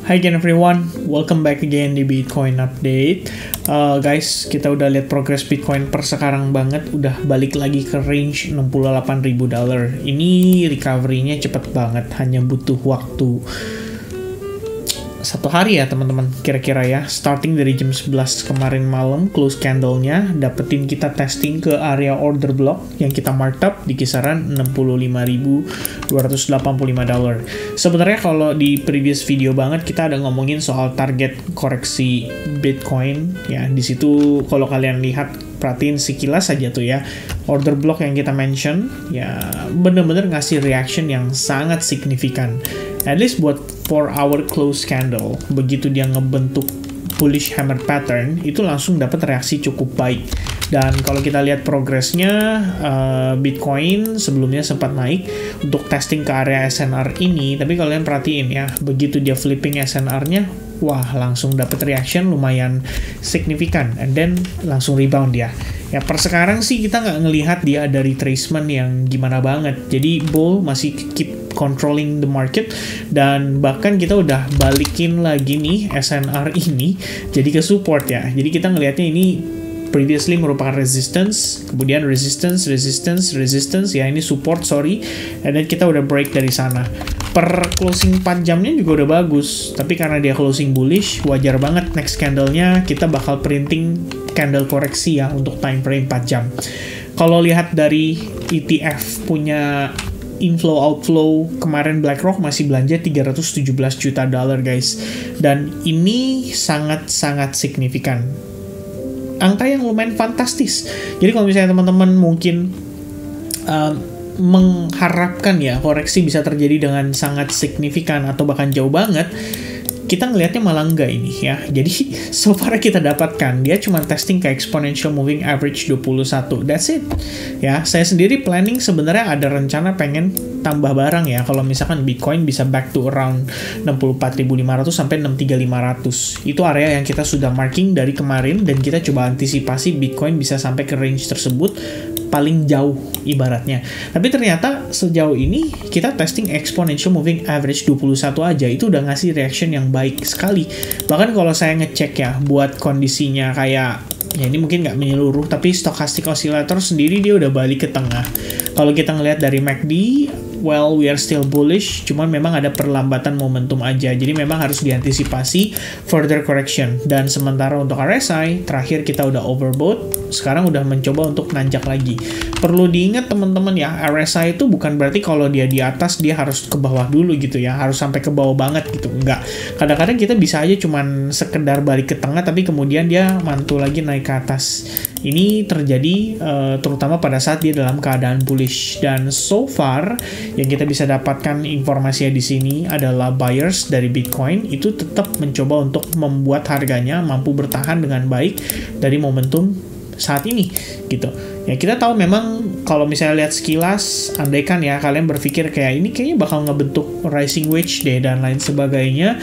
Hi again everyone, welcome back again di Bitcoin Update. Guys, kita udah lihat progress Bitcoin per sekarang banget, udah balik lagi ke range $68.000. Ini recovery-nya cepet banget, hanya butuh waktu 1 hari ya teman-teman, kira-kira ya. Starting dari jam 11 kemarin malam, close candle-nya, dapetin kita testing ke area order block yang kita marked up di kisaran $65.285. Sebenarnya kalau di previous video banget kita ada ngomongin soal target koreksi Bitcoin ya. Di situ kalau kalian lihat, perhatiin sekilas aja tuh ya, order block yang kita mention ya bener-bener ngasih reaction yang sangat signifikan. At least buat 4-hour close candle, begitu dia ngebentuk bullish hammer pattern, itu langsung dapat reaksi cukup baik. Dan kalau kita lihat progresnya, Bitcoin sebelumnya sempat naik untuk testing ke area SNR ini, tapi kalian perhatiin ya, begitu dia flipping SNR-nya, wah langsung dapat reaction lumayan signifikan, and then langsung rebound dia. Ya per sekarang sih kita nggak ngelihat dia ada retracement yang gimana banget, jadi bull masih keep controlling the market, dan bahkan kita udah balikin lagi nih SNR ini jadi ke support ya. Jadi kita ngelihatnya ini previously merupakan resistance, kemudian resistance ya, ini support sorry, and then kita udah break dari sana. Per closing 4 jamnya juga udah bagus, tapi karena dia closing bullish, wajar banget next candle-nya kita bakal printing candle koreksi ya untuk time frame 4 jam. Kalau lihat dari ETF punya inflow outflow, kemarin BlackRock masih belanja $317 juta guys, dan ini sangat-sangat signifikan, angka yang lumayan fantastis. Jadi kalau misalnya teman-teman mungkin mengharapkan ya koreksi bisa terjadi dengan sangat signifikan atau bahkan jauh banget, kita ngelihatnya malah enggak ini ya. Jadi so far kita dapatkan dia cuma testing ke exponential moving average 21. That's it. Ya, saya sendiri planning sebenarnya ada rencana pengen tambah barang ya kalau misalkan Bitcoin bisa back to around 64.500 sampai 63.500. Itu area yang kita sudah marking dari kemarin, dan kita coba antisipasi Bitcoin bisa sampai ke range tersebut paling jauh ibaratnya. Tapi ternyata sejauh ini kita testing exponential moving average 21 aja, itu udah ngasih reaction yang baik sekali. Bahkan kalau saya ngecek ya buat kondisinya kayak, ya ini mungkin nggak menyeluruh, tapi stochastic oscillator sendiri dia udah balik ke tengah. Kalau kita ngelihat dari MACD, well, we are still bullish, cuman memang ada perlambatan momentum aja, jadi memang harus diantisipasi further correction. Dan sementara untuk RSI, terakhir kita udah overbought, sekarang udah mencoba untuk nanjak lagi. Perlu diingat teman-teman ya, RSI itu bukan berarti kalau dia di atas, dia harus ke bawah dulu gitu ya, harus sampai ke bawah banget gitu, enggak. Kadang-kadang kita bisa aja cuman sekedar balik ke tengah, tapi kemudian dia mantul lagi naik ke atas. Ini terjadi terutama pada saat dia dalam keadaan bullish. Dan so far yang kita bisa dapatkan informasinya di sini adalah buyers dari Bitcoin itu tetap mencoba untuk membuat harganya mampu bertahan dengan baik dari momentum saat ini gitu. Ya kita tahu memang kalau misalnya lihat sekilas, andaikan ya kalian berpikir kayak ini kayaknya bakal ngebentuk rising wedge deh dan lain sebagainya,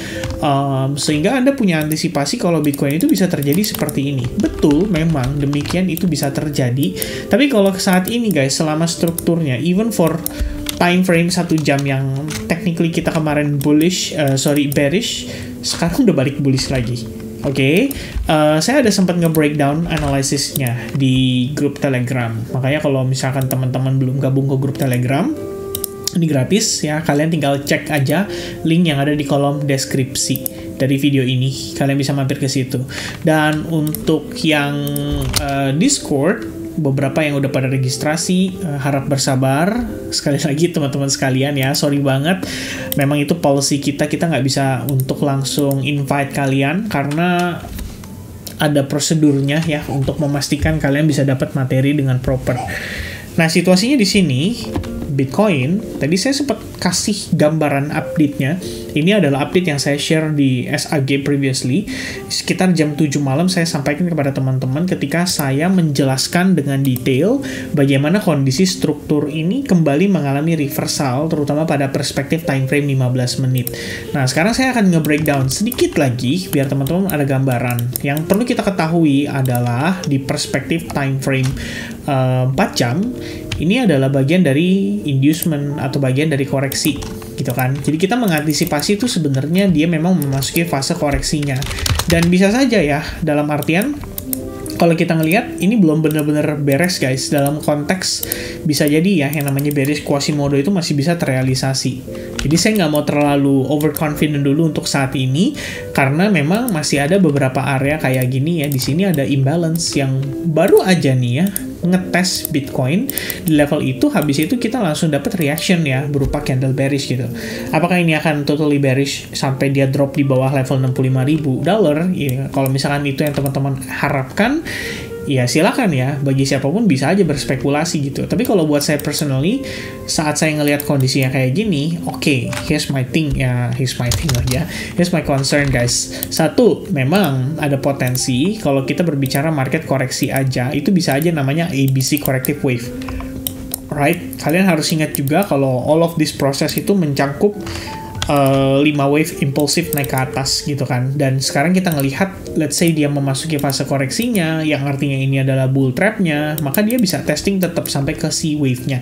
sehingga Anda punya antisipasi kalau Bitcoin itu bisa terjadi seperti ini. Betul, memang demikian itu bisa terjadi. Tapi kalau saat ini guys, selama strukturnya even for time frame 1 jam yang technically kita kemarin bearish, sekarang udah balik bullish lagi. Oke, saya ada sempat nge-breakdown analisisnya di grup Telegram. Makanya kalau misalkan teman-teman belum gabung ke grup Telegram, ini gratis ya, kalian tinggal cek aja link yang ada di kolom deskripsi dari video ini. Kalian bisa mampir ke situ. Dan untuk yang Discord, beberapa yang udah pada registrasi, harap bersabar. Sekali lagi teman-teman sekalian ya, sorry banget, memang itu policy kita nggak bisa untuk langsung invite kalian karena ada prosedurnya ya untuk memastikan kalian bisa dapat materi dengan proper. Nah situasinya di sini Bitcoin, tadi saya sempat kasih gambaran update-nya. Ini adalah update yang saya share di SAG previously. Sekitar jam 7 malam saya sampaikan kepada teman-teman ketika saya menjelaskan dengan detail bagaimana kondisi struktur ini kembali mengalami reversal, terutama pada perspektif time frame 15 menit. Nah, sekarang saya akan nge-breakdown sedikit lagi biar teman-teman ada gambaran. Yang perlu kita ketahui adalah di perspektif time frame 4 jam, ini adalah bagian dari inducement atau bagian dari koreksi gitu kan. Jadi kita mengantisipasi itu sebenarnya dia memang memasuki fase koreksinya. Dan bisa saja ya, dalam artian kalau kita ngelihat ini belum benar-benar beres guys, dalam konteks bisa jadi ya yang namanya bearish Quasimodo itu masih bisa terrealisasi. Jadi saya nggak mau terlalu overconfident dulu untuk saat ini karena memang masih ada beberapa area kayak gini ya. Di sini ada imbalance yang baru aja nih ya ngetes Bitcoin di level itu, habis itu kita langsung dapat reaction ya berupa candle bearish gitu. Apakah ini akan totally bearish sampai dia drop di bawah level $65.000? Ya, kalau misalkan itu yang teman-teman harapkan, ya silakan ya, bagi siapapun bisa aja berspekulasi gitu. Tapi kalau buat saya personally, saat saya ngelihat kondisinya kayak gini, oke, here's my thing ya, here's my concern guys. Satu, memang ada potensi kalau kita berbicara market koreksi aja, itu bisa aja namanya ABC corrective wave. Right? Kalian harus ingat juga kalau all of this process itu mencangkup 5 wave impulsif naik ke atas gitu kan. Dan sekarang kita ngelihat, let's say dia memasuki fase koreksinya, yang artinya ini adalah bull trapnya, maka dia bisa testing tetap sampai ke C wave-nya.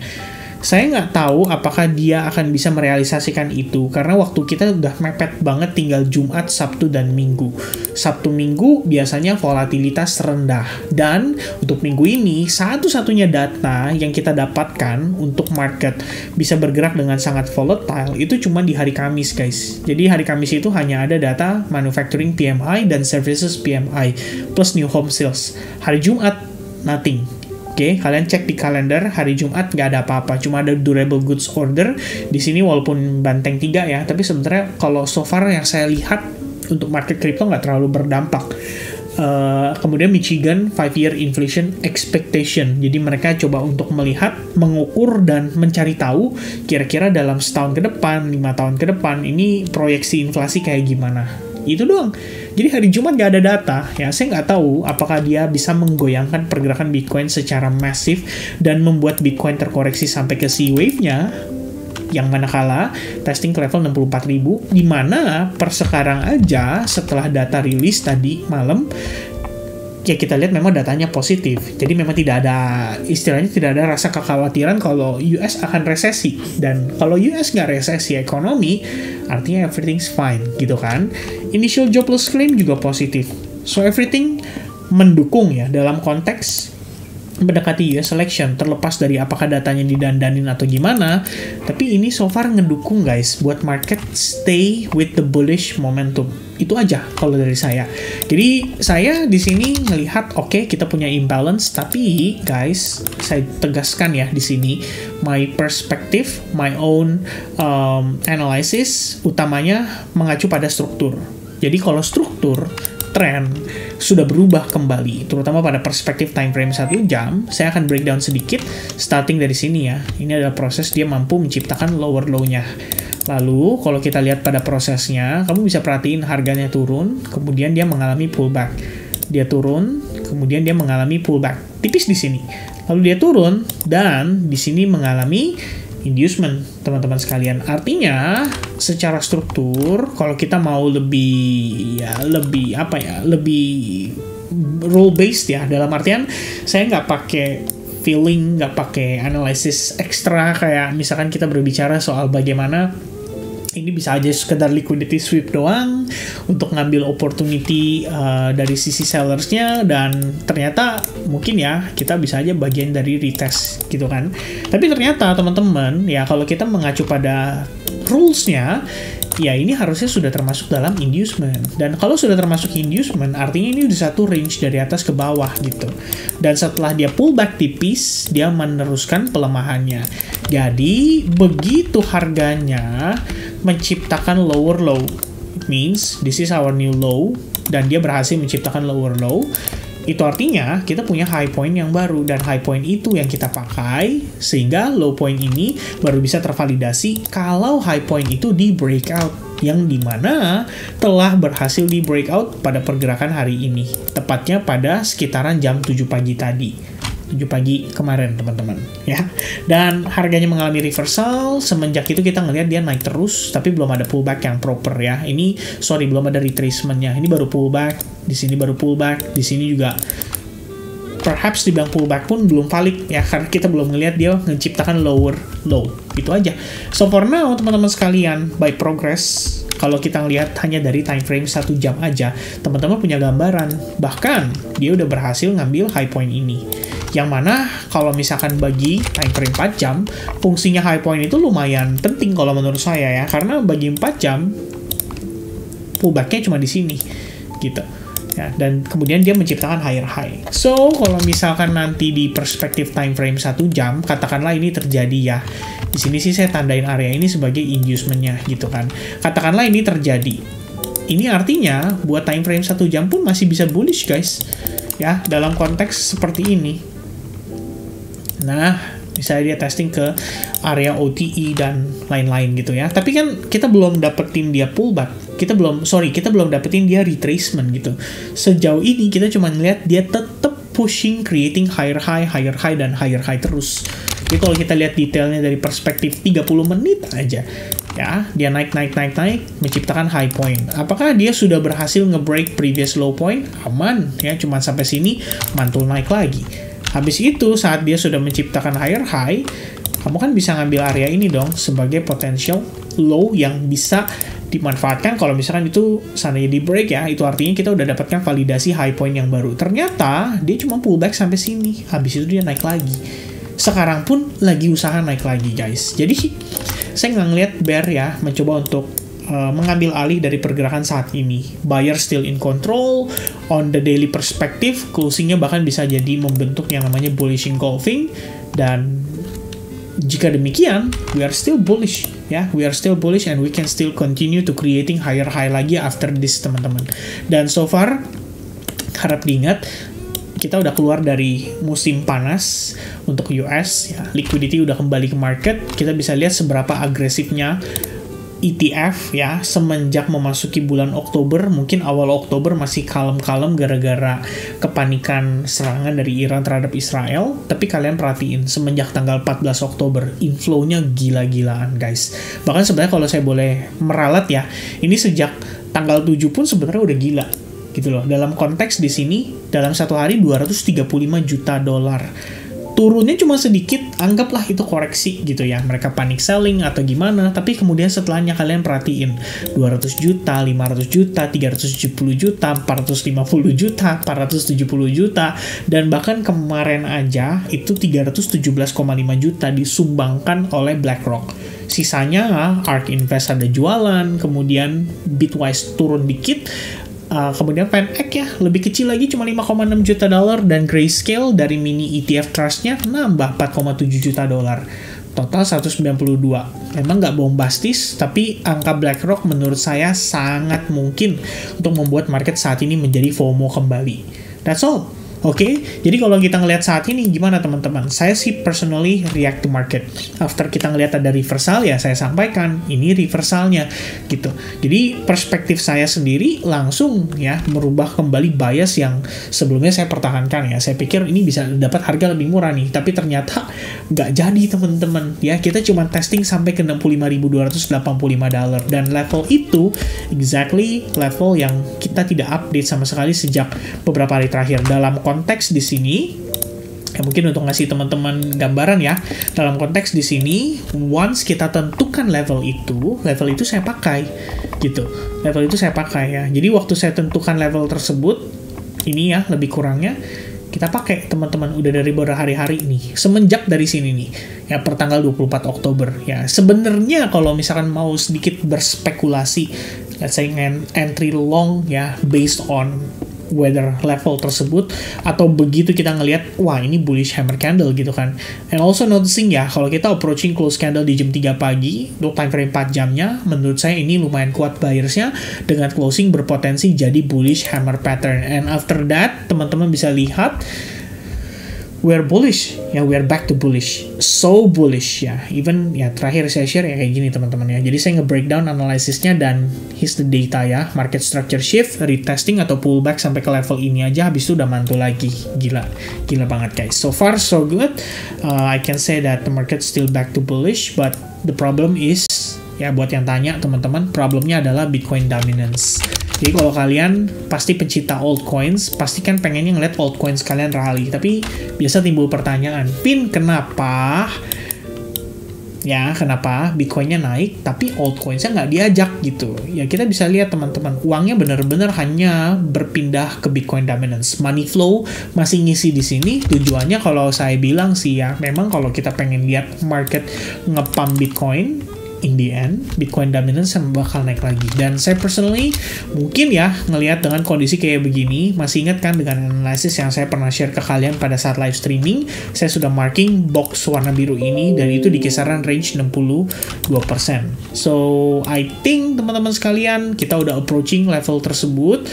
Saya nggak tahu apakah dia akan bisa merealisasikan itu, karena waktu kita udah mepet banget, tinggal Jumat, Sabtu, dan Minggu. Sabtu Minggu biasanya volatilitas rendah. Dan untuk minggu ini, satu-satunya data yang kita dapatkan untuk market bisa bergerak dengan sangat volatile, itu cuma di hari Kamis, guys. Jadi hari Kamis itu hanya ada data manufacturing PMI dan services PMI, plus new home sales. Hari Jumat, nothing. Oke, kalian cek di kalender, hari Jumat nggak ada apa-apa, cuma ada durable goods order di sini walaupun banteng 3 ya, tapi sebenarnya kalau so far yang saya lihat untuk market crypto nggak terlalu berdampak. Kemudian Michigan 5-year inflation expectation, jadi mereka coba untuk melihat, mengukur, dan mencari tahu kira-kira dalam setahun ke depan, 5 tahun ke depan, ini proyeksi inflasi kayak gimana. Itu doang. Jadi hari Jumat nggak ada data, ya saya nggak tahu apakah dia bisa menggoyangkan pergerakan Bitcoin secara masif dan membuat Bitcoin terkoreksi sampai ke C wave-nya, yang manakala testing ke level 64.000, di mana per sekarang aja setelah data rilis tadi malam, ya kita lihat memang datanya positif. Jadi memang tidak ada, istilahnya tidak ada rasa kekhawatiran kalau US akan resesi. Dan kalau US nggak resesi ekonomi, artinya everything's fine, gitu kan. Initial jobless claim juga positif. So everything mendukung ya dalam konteks mendekati US election, terlepas dari apakah datanya didandanin atau gimana, tapi ini so far ngedukung guys buat market stay with the bullish momentum. Itu aja kalau dari saya. Jadi saya di sini ngelihat oke, kita punya imbalance, tapi guys saya tegaskan ya di sini my perspective, my own analysis utamanya mengacu pada struktur. Jadi kalau struktur tren sudah berubah kembali, terutama pada perspektif time frame 1 jam, saya akan breakdown sedikit, starting dari sini ya. Ini adalah proses dia mampu menciptakan lower low-nya. Lalu, kalau kita lihat pada prosesnya, kamu bisa perhatiin harganya turun, kemudian dia mengalami pullback. Dia turun, kemudian dia mengalami pullback. Tipis di sini. Lalu dia turun, dan di sini mengalami inducement, teman-teman sekalian. Artinya, secara struktur, kalau kita mau lebih rule based ya, dalam artian saya nggak pakai feeling, nggak pakai analisis ekstra kayak misalkan kita berbicara soal bagaimana ini bisa aja sekedar liquidity sweep doang untuk ngambil opportunity dari sisi sellersnya, dan ternyata mungkin ya kita bisa aja bagian dari retest gitu kan. Tapi ternyata teman-teman ya, kalau kita mengacu pada rules-nya, ya ini harusnya sudah termasuk dalam inducement. Dan kalau sudah termasuk inducement, artinya ini udah satu range dari atas ke bawah gitu. Dan setelah dia pullback tipis, dia meneruskan pelemahannya. Jadi, begitu harganya menciptakan lower low, it means this is our new low, dan dia berhasil menciptakan lower low, itu artinya kita punya high point yang baru, dan high point itu yang kita pakai sehingga low point ini baru bisa tervalidasi kalau high point itu di breakout, yang dimana telah berhasil di breakout pada pergerakan hari ini, tepatnya pada sekitaran jam 7 pagi tadi. 7 pagi kemarin teman-teman ya, dan harganya mengalami reversal. Semenjak itu kita ngelihat dia naik terus, tapi belum ada pullback yang proper ya. Ini belum ada retracementnya. Ini baru pullback, di sini baru pullback, di sini juga perhaps dibilang pullback pun belum valid ya, karena kita belum ngelihat dia menciptakan lower low. Itu aja. So for now, teman-teman sekalian, by progress, kalau kita ngelihat hanya dari time frame 1 jam aja, teman-teman punya gambaran. Bahkan, dia udah berhasil ngambil high point ini. Yang mana, kalau misalkan bagi time frame 4 jam, fungsinya high point itu lumayan penting kalau menurut saya ya. Karena bagi 4 jam, pullback-nya cuma di sini. Gitu. Ya, dan kemudian dia menciptakan higher high. So, kalau misalkan nanti di perspektif time frame 1 jam, katakanlah ini terjadi ya. Di sini sih saya tandain area ini sebagai inducement-nya gitu kan. Katakanlah ini terjadi. Ini artinya buat time frame 1 jam pun masih bisa bullish guys. Ya, dalam konteks seperti ini. Nah, misalnya dia testing ke area OTE dan lain-lain gitu ya. Tapi kan kita belum dapetin dia pullback. Kita belum dapetin dia retracement gitu. Sejauh ini kita cuma ngeliat dia tetap pushing, creating higher high, dan higher high terus. Jadi kalau kita lihat detailnya dari perspektif 30 menit aja, ya, dia naik, menciptakan high point. Apakah dia sudah berhasil nge-break previous low point? Aman, ya, cuma sampai sini, mantul naik lagi. Habis itu, saat dia sudah menciptakan higher high, kamu kan bisa ngambil area ini dong sebagai potential low yang bisa dimanfaatkan kalau misalkan itu seandainya di break ya, itu artinya kita udah dapatkan validasi high point yang baru. Ternyata dia cuma pullback sampai sini, habis itu dia naik lagi. Sekarang pun lagi usaha naik lagi guys. Jadi saya nggak ngeliat bear ya mencoba untuk mengambil alih dari pergerakan saat ini. Buyer still in control. On the daily perspective, closingnya bahkan bisa jadi membentuk yang namanya bullish engulfing. Dan jika demikian, we are still bullish. Ya, we are still bullish and we can still continue to creating higher high lagi after this, teman-teman. Dan so far, harap diingat, kita udah keluar dari musim panas untuk US. Ya, liquidity udah kembali ke market. Kita bisa lihat seberapa agresifnya ETF ya semenjak memasuki bulan Oktober. Mungkin awal Oktober masih kalem-kalem gara-gara kepanikan serangan dari Iran terhadap Israel, tapi kalian perhatiin semenjak tanggal 14 Oktober inflow-nya gila-gilaan guys. Bahkan sebenarnya kalau saya boleh meralat ya, ini sejak tanggal 7 pun sebenarnya udah gila gitu loh. Dalam konteks di sini dalam satu hari 235 juta dolar. Turunnya cuma sedikit, anggaplah itu koreksi gitu ya. Mereka panic selling atau gimana, tapi kemudian setelahnya kalian perhatiin 200 juta, 500 juta, 370 juta, 450 juta, 470 juta, dan bahkan kemarin aja itu 317,5 juta disumbangkan oleh BlackRock. Sisanya ARK Invest ada jualan, kemudian Bitwise turun dikit, kemudian FanEck ya, lebih kecil lagi cuma 5,6 juta dolar, dan Grayscale dari mini ETF trustnya nambah 4,7 juta dolar. Total 192. Memang nggak bombastis, tapi angka BlackRock menurut saya sangat mungkin untuk membuat market saat ini menjadi FOMO kembali. That's all. Oke, jadi kalau kita ngelihat saat ini gimana teman-teman? Saya sih personally react to market. After kita ngelihat ada reversal ya saya sampaikan ini reversalnya gitu. Jadi perspektif saya sendiri langsung ya merubah kembali bias yang sebelumnya saya pertahankan ya. Saya pikir ini bisa dapat harga lebih murah nih, tapi ternyata nggak jadi teman-teman. Ya kita cuma testing sampai ke 65.285 dolar, dan level itu exactly level yang kita tidak update sama sekali sejak beberapa hari terakhir. Dalam konteks di sini, ya mungkin untuk ngasih teman-teman gambaran ya, dalam konteks di sini, once kita tentukan level itu saya pakai, gitu. Level itu saya pakai ya. Jadi waktu saya tentukan level tersebut, ini ya lebih kurangnya, kita pakai teman-teman udah dari beberapa hari-hari ini, semenjak dari sini nih, ya per tanggal 24 Oktober. Ya sebenarnya kalau misalkan mau sedikit berspekulasi, let's say entry long ya, based on whether level tersebut, atau begitu kita ngelihat wah ini bullish hammer candle gitu kan. And also noticing ya, kalau kita approaching close candle di jam 3 pagi untuk time frame 4 jamnya, menurut saya ini lumayan kuat buyersnya, dengan closing berpotensi jadi bullish hammer pattern. And after that teman-teman bisa lihat we're bullish ya, we're back to bullish, so bullish ya. Even ya terakhir saya share ya kayak gini teman-teman ya. Jadi saya nge-breakdown analisisnya, dan here's the data ya. Market structure shift, retesting atau pullback sampai ke level ini aja, habis itu udah mantul lagi. Gila banget guys. So far so good. I can say that the market still back to bullish, but the problem is ya, buat yang tanya teman-teman, problemnya adalah Bitcoin dominance. Jadi kalau kalian pasti pencinta altcoins, pasti kan pengennya ngeliat altcoins kalian rally. Tapi biasa timbul pertanyaan, Pin, kenapa Bitcoinnya naik tapi altcoinsnya nggak diajak gitu? Ya kita bisa lihat teman-teman, uangnya bener-bener hanya berpindah ke Bitcoin dominance. Money flow masih ngisi di sini. Tujuannya kalau saya bilang sih ya, memang kalau kita pengen lihat market ngepump Bitcoin, in the end, Bitcoin dominance bakal naik lagi. Dan saya personally, mungkin ya, ngelihat dengan kondisi kayak begini, masih ingat kan dengan analisis yang saya pernah share ke kalian pada saat live streaming, saya sudah marking box warna biru ini, dan itu di kisaran range 62%. So, I think teman-teman sekalian, kita udah approaching level tersebut.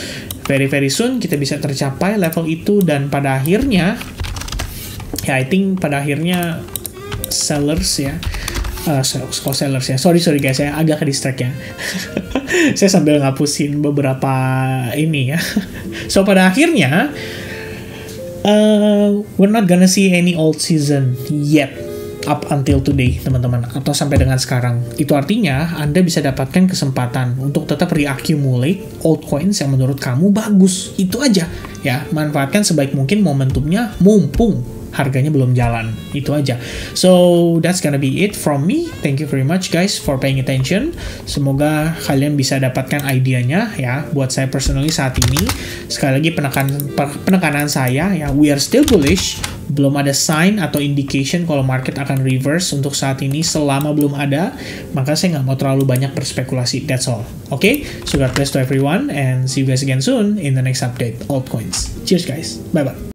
Very soon, kita bisa tercapai level itu, dan pada akhirnya, ya I think pada akhirnya, sellers ya, sellers ya. Sorry guys, saya agak ke distract ya. Saya sambil ngapusin beberapa ini ya. So pada akhirnya we're not gonna see any alt season yet up until today, teman-teman, atau sampai dengan sekarang. Itu artinya Anda bisa dapatkan kesempatan untuk tetap reaccumulate altcoins yang menurut kamu bagus. Itu aja ya. Manfaatkan sebaik mungkin momentumnya mumpung harganya belum jalan. Itu aja. So, that's gonna be it from me. Thank you very much guys for paying attention. Semoga kalian bisa dapatkan idenya ya. Buat saya personally saat ini, sekali lagi penekanan saya ya, we are still bullish. Belum ada sign atau indication kalau market akan reverse untuk saat ini. Selama belum ada, maka saya nggak mau terlalu banyak berspekulasi. That's all. Okay? So God bless to everyone and see you guys again soon in the next update altcoins. Cheers guys. Bye-bye.